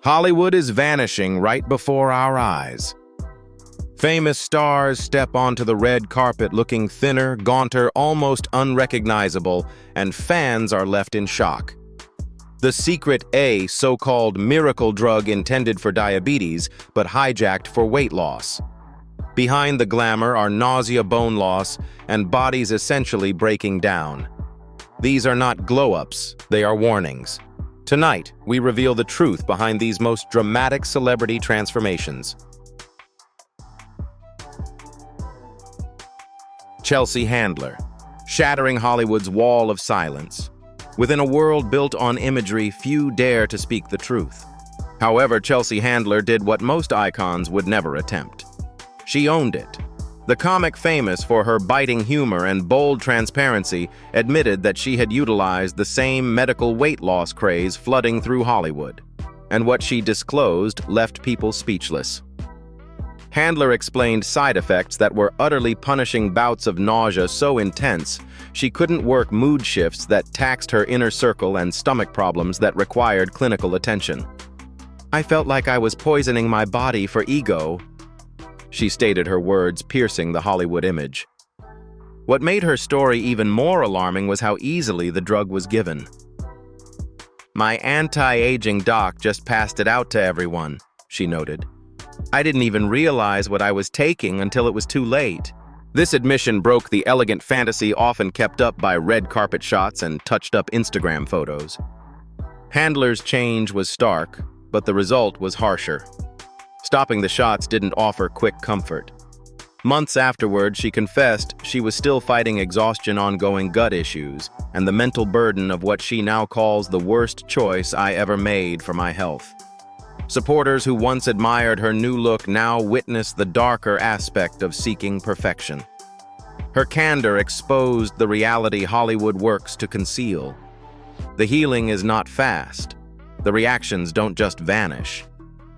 Hollywood is vanishing right before our eyes. Famous stars step onto the red carpet looking thinner, gaunter, almost unrecognizable, and fans are left in shock. The secret A, so-called miracle drug intended for diabetes, but hijacked for weight loss. Behind the glamour are nausea, bone loss, and bodies essentially breaking down. These are not glow-ups, they are warnings. Tonight, we reveal the truth behind these most dramatic celebrity transformations. Chelsea Handler, shattering Hollywood's wall of silence. Within a world built on imagery, few dare to speak the truth. However, Chelsea Handler did what most icons would never attempt. She owned it. The comic famous for her biting humor and bold transparency admitted that she had utilized the same medical weight loss craze flooding through Hollywood. And what she disclosed left people speechless. Handler explained side effects that were utterly punishing bouts of nausea so intense she couldn't work mood shifts that taxed her inner circle and stomach problems that required clinical attention. "I felt like I was poisoning my body for ego," she stated, her words piercing the Hollywood image. What made her story even more alarming was how easily the drug was given. "My anti-aging doc just passed it out to everyone," she noted. "I didn't even realize what I was taking until it was too late." This admission broke the elegant fantasy often kept up by red carpet shots and touched-up Instagram photos. Handler's change was stark, but the result was harsher. Stopping the shots didn't offer quick comfort. Months afterward, she confessed she was still fighting exhaustion, ongoing gut issues, and the mental burden of what she now calls the worst choice I ever made for my health. Supporters who once admired her new look now witnessed the darker aspect of seeking perfection. Her candor exposed the reality Hollywood works to conceal. The healing is not fast. The reactions don't just vanish.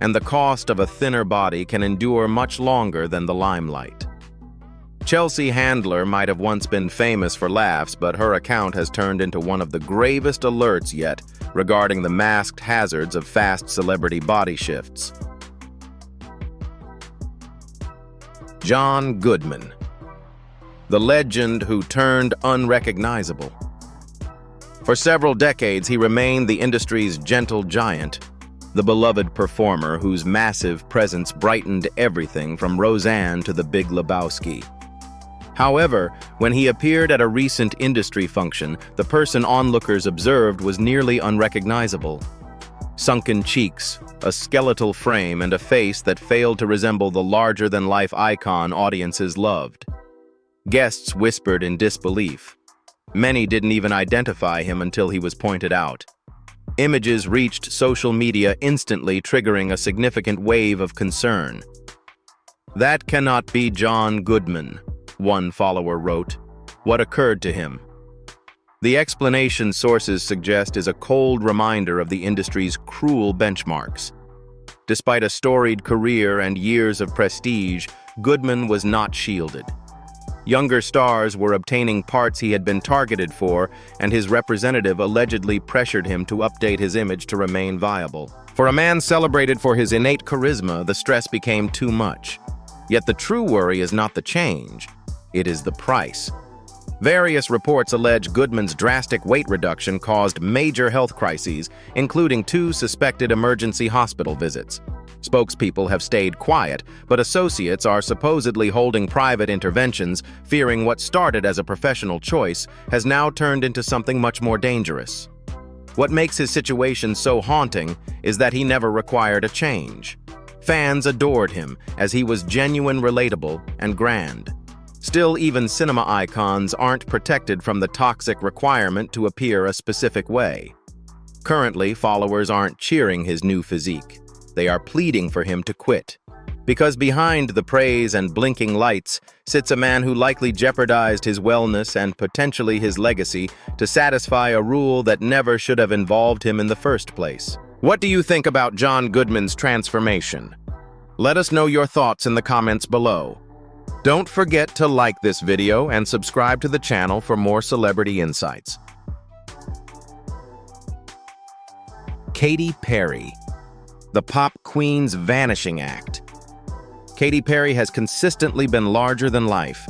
And the cost of a thinner body can endure much longer than the limelight. Chelsea Handler might have once been famous for laughs, but her account has turned into one of the gravest alerts yet regarding the masked hazards of fast celebrity body shifts. John Goodman, the legend who turned unrecognizable. For several decades, he remained the industry's gentle giant, the beloved performer whose massive presence brightened everything from Roseanne to The Big Lebowski. However, when he appeared at a recent industry function, the person onlookers observed was nearly unrecognizable. Sunken cheeks, a skeletal frame, and a face that failed to resemble the larger-than-life icon audiences loved. Guests whispered in disbelief. Many didn't even identify him until he was pointed out. Images reached social media instantly, triggering a significant wave of concern. "That cannot be John Goodman," one follower wrote. "What occurred to him?" The explanation sources suggest is a cold reminder of the industry's cruel benchmarks. Despite a storied career and years of prestige, Goodman was not shielded. Younger stars were obtaining parts he had been targeted for, and his representative allegedly pressured him to update his image to remain viable. For a man celebrated for his innate charisma, the stress became too much. Yet the true worry is not the change, it is the price. Various reports allege Goodman's drastic weight reduction caused major health crises, including 2 suspected emergency hospital visits. Spokespeople have stayed quiet, but associates are supposedly holding private interventions, fearing what started as a professional choice has now turned into something much more dangerous. What makes his situation so haunting is that he never required a change. Fans adored him, as he was genuine, relatable, and grand. Still, even cinema icons aren't protected from the toxic requirement to appear a specific way. Currently, followers aren't cheering his new physique. They are pleading for him to quit. Because behind the praise and blinking lights sits a man who likely jeopardized his wellness and potentially his legacy to satisfy a rule that never should have involved him in the first place. What do you think about John Goodman's transformation? Let us know your thoughts in the comments below. Don't forget to like this video and subscribe to the channel for more celebrity insights. Katy Perry. the pop queen's vanishing act. Katy Perry has consistently been larger than life.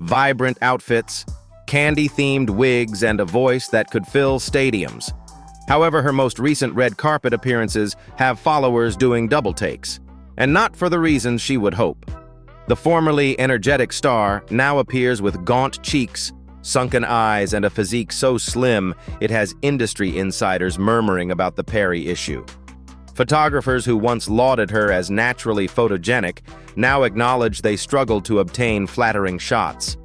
Vibrant outfits, candy-themed wigs, and a voice that could fill stadiums. However, her most recent red carpet appearances have followers doing double takes, and not for the reasons she would hope. The formerly energetic star now appears with gaunt cheeks, sunken eyes, and a physique so slim it has industry insiders murmuring about the Perry issue. Photographers who once lauded her as naturally photogenic now acknowledge they struggled to obtain flattering shots.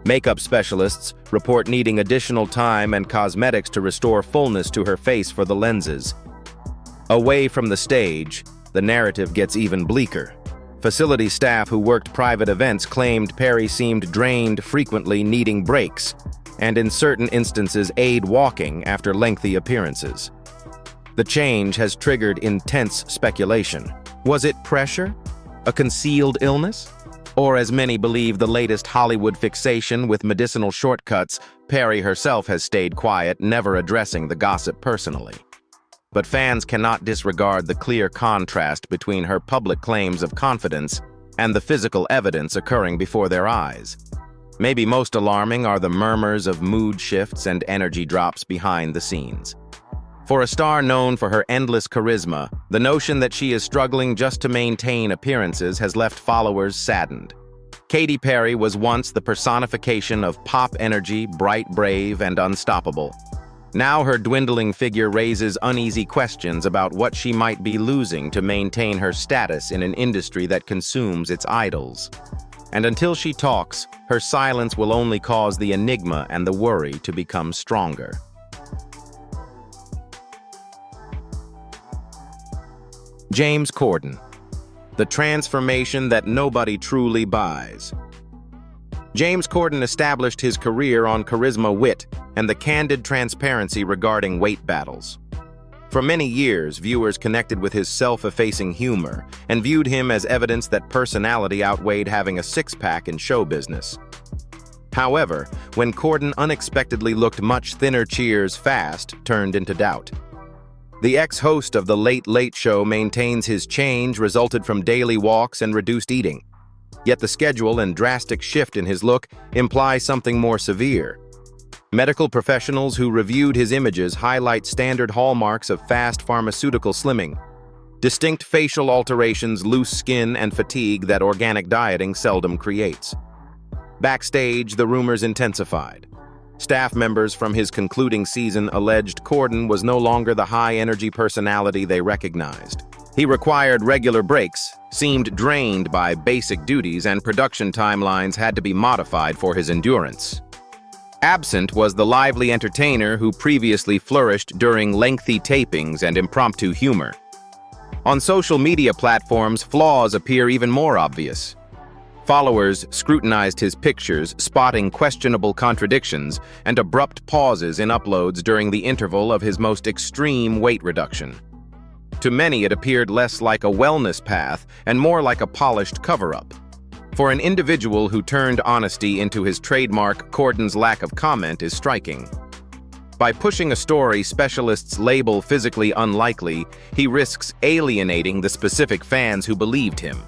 Makeup specialists report needing additional time and cosmetics to restore fullness to her face for the lenses. Away from the stage, the narrative gets even bleaker. Facility staff who worked private events claimed Perry seemed drained, frequently needing breaks, and in certain instances aid walking after lengthy appearances. The change has triggered intense speculation. Was it pressure? A concealed illness? Or, as many believe, the latest Hollywood fixation with medicinal shortcuts? Perry herself has stayed quiet, never addressing the gossip personally. But fans cannot disregard the clear contrast between her public claims of confidence and the physical evidence occurring before their eyes. Maybe most alarming are the murmurs of mood shifts and energy drops behind the scenes. For a star known for her endless charisma, the notion that she is struggling just to maintain appearances has left followers saddened. Katy Perry was once the personification of pop energy, bright, brave, and unstoppable. Now her dwindling figure raises uneasy questions about what she might be losing to maintain her status in an industry that consumes its idols. And until she talks, her silence will only cause the enigma and the worry to become stronger. James Corden, the transformation that nobody truly buys. James Corden established his career on charisma, wit, and the candid transparency regarding weight battles. For many years, viewers connected with his self-effacing humor and viewed him as evidence that personality outweighed having a six-pack in show business. However, when Corden unexpectedly looked much thinner, cheers fast turned into doubt. The ex-host of The Late Late Show maintains his change resulted from daily walks and reduced eating. Yet the schedule and drastic shift in his look imply something more severe. Medical professionals who reviewed his images highlight standard hallmarks of fast pharmaceutical slimming, distinct facial alterations, loose skin, and fatigue that organic dieting seldom creates. Backstage, the rumors intensified. Staff members from his concluding season alleged Corden was no longer the high-energy personality they recognized. He required regular breaks, seemed drained by basic duties, and production timelines had to be modified for his endurance. Absent was the lively entertainer who previously flourished during lengthy tapings and impromptu humor. On social media platforms, flaws appear even more obvious. Followers scrutinized his pictures, spotting questionable contradictions and abrupt pauses in uploads during the interval of his most extreme weight reduction. To many, it appeared less like a wellness path and more like a polished cover-up. For an individual who turned honesty into his trademark, Corden's lack of comment is striking. By pushing a story specialists label physically unlikely, he risks alienating the specific fans who believed him.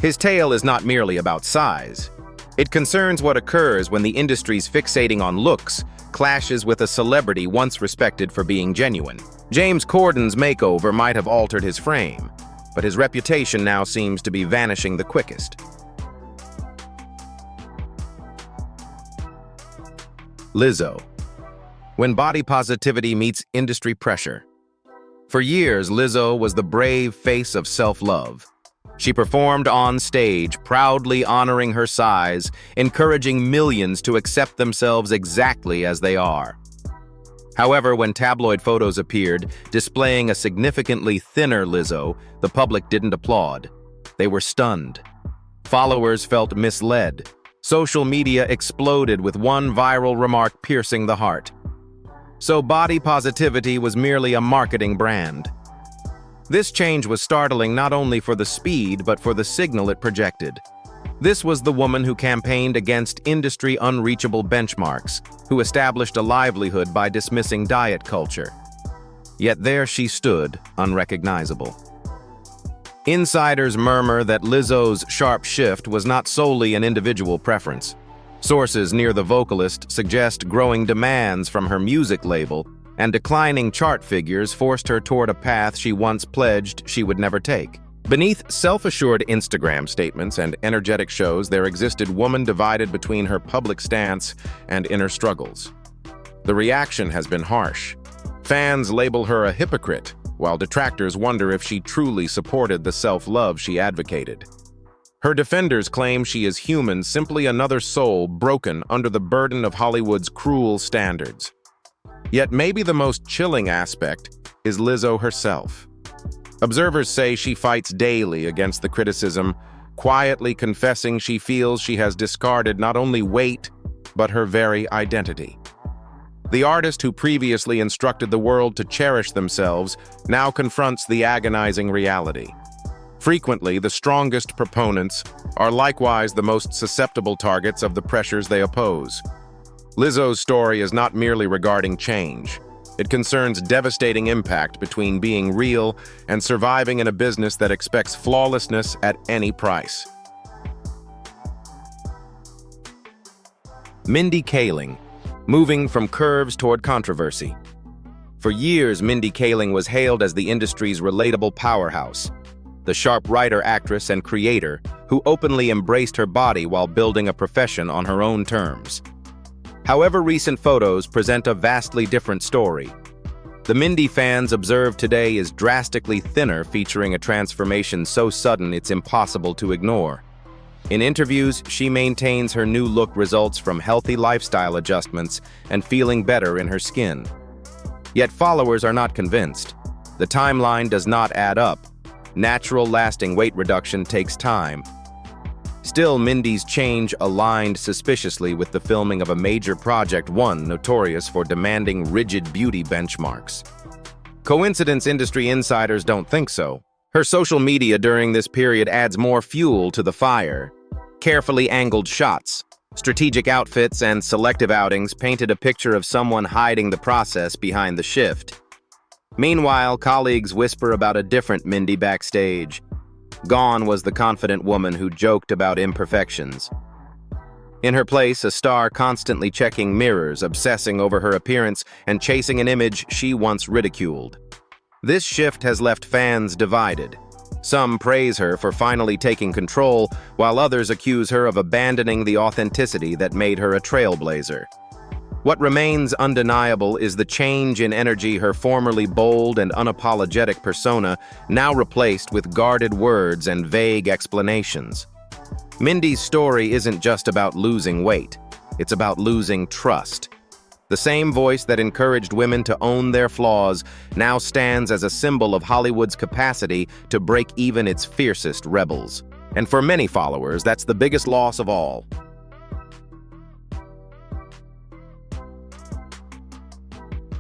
His tale is not merely about size. It concerns what occurs when the industry's fixating on looks clashes with a celebrity once respected for being genuine. James Corden's makeover might have altered his frame, but his reputation now seems to be vanishing the quickest. Lizzo. When body positivity meets industry pressure. For years, Lizzo was the brave face of self-love. She performed on stage, proudly honoring her size, encouraging millions to accept themselves exactly as they are. However, when tabloid photos appeared, displaying a significantly thinner Lizzo, the public didn't applaud. They were stunned. Followers felt misled. Social media exploded with one viral remark piercing the heart. So body positivity was merely a marketing brand. This change was startling not only for the speed, but for the signal it projected. This was the woman who campaigned against industry unreachable benchmarks, who established a livelihood by dismissing diet culture. Yet there she stood, unrecognizable. Insiders murmur that Lizzo's sharp shift was not solely an individual preference. Sources near the vocalist suggest growing demands from her music label and declining chart figures forced her toward a path she once pledged she would never take. Beneath self-assured Instagram statements and energetic shows, there existed woman divided between her public stance and inner struggles. The reaction has been harsh. Fans label her a hypocrite, while detractors wonder if she truly supported the self-love she advocated. Her defenders claim she is human, simply another soul broken under the burden of Hollywood's cruel standards. Yet maybe the most chilling aspect is Lizzo herself. Observers say she fights daily against the criticism, quietly confessing she feels she has discarded not only weight, but her very identity. The artist who previously instructed the world to cherish themselves now confronts the agonizing reality. Frequently, the strongest proponents are likewise the most susceptible targets of the pressures they oppose. Lizzo's story is not merely regarding change. It concerns devastating impact between being real and surviving in a business that expects flawlessness at any price. Mindy Kaling, moving from curves toward controversy. For years, Mindy Kaling was hailed as the industry's relatable powerhouse, the sharp writer, actress, and creator who openly embraced her body while building a profession on her own terms. However, recent photos present a vastly different story. The Mindy fans observe today is drastically thinner, featuring a transformation so sudden it's impossible to ignore. In interviews, she maintains her new look results from healthy lifestyle adjustments and feeling better in her skin. Yet followers are not convinced. The timeline does not add up. Natural, lasting weight reduction takes time. Still, Mindy's change aligned suspiciously with the filming of a major project, one notorious for demanding rigid beauty benchmarks. Coincidence? Industry insiders don't think so. Her social media during this period adds more fuel to the fire. Carefully angled shots, strategic outfits, and selective outings painted a picture of someone hiding the process behind the shift. Meanwhile, colleagues whisper about a different Mindy backstage. Gone was the confident woman who joked about imperfections. In her place, a star constantly checking mirrors, obsessing over her appearance, and chasing an image she once ridiculed. This shift has left fans divided. Some praise her for finally taking control, while others accuse her of abandoning the authenticity that made her a trailblazer. What remains undeniable is the change in energy. Her formerly bold and unapologetic persona now replaced with guarded words and vague explanations. Mindy's story isn't just about losing weight, it's about losing trust. The same voice that encouraged women to own their flaws now stands as a symbol of Hollywood's capacity to break even its fiercest rebels. And for many followers, that's the biggest loss of all.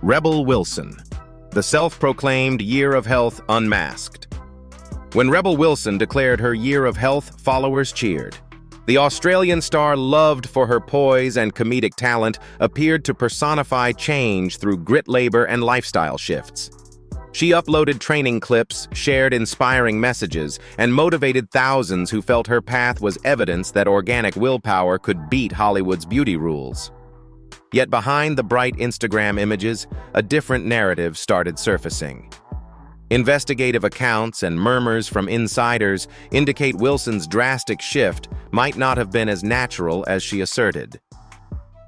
Rebel Wilson, the self-proclaimed Year of Health unmasked. When Rebel Wilson declared her Year of Health, followers cheered. The Australian star, loved for her poise and comedic talent, appeared to personify change through grit, labor, and lifestyle shifts. She uploaded training clips, shared inspiring messages, and motivated thousands who felt her path was evidence that organic willpower could beat Hollywood's beauty rules. Yet behind the bright Instagram images, a different narrative started surfacing. Investigative accounts and murmurs from insiders indicate Wilson's drastic shift might not have been as natural as she asserted.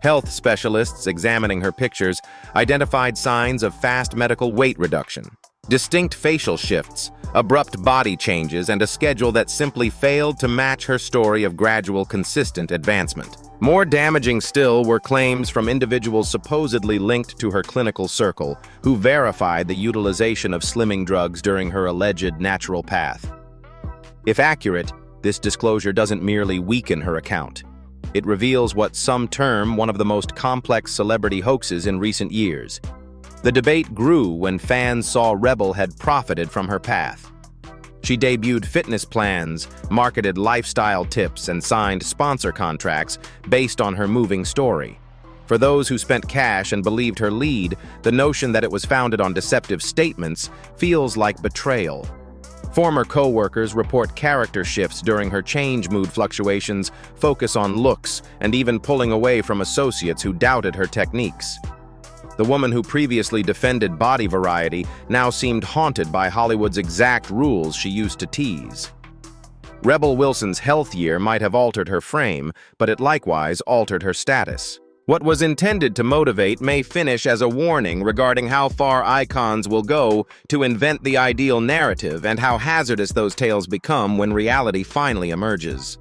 Health specialists examining her pictures identified signs of fast medical weight reduction, distinct facial shifts, abrupt body changes, and a schedule that simply failed to match her story of gradual, consistent advancement. More damaging still were claims from individuals supposedly linked to her clinical circle, who verified the utilization of slimming drugs during her alleged natural path. If accurate, this disclosure doesn't merely weaken her account. It reveals what some term one of the most complex celebrity hoaxes in recent years. The debate grew when fans saw Rebel had profited from her path. She debuted fitness plans, marketed lifestyle tips, and signed sponsor contracts based on her moving story. For those who spent cash and believed her lead, the notion that it was founded on deceptive statements feels like betrayal. Former co-workers report character shifts during her change mood fluctuations, focus on looks, and even pulling away from associates who doubted her techniques. The woman who previously defended body variety now seemed haunted by Hollywood's exact rules she used to tease. Rebel Wilson's health year might have altered her frame, but it likewise altered her status. What was intended to motivate may finish as a warning regarding how far icons will go to invent the ideal narrative and how hazardous those tales become when reality finally emerges.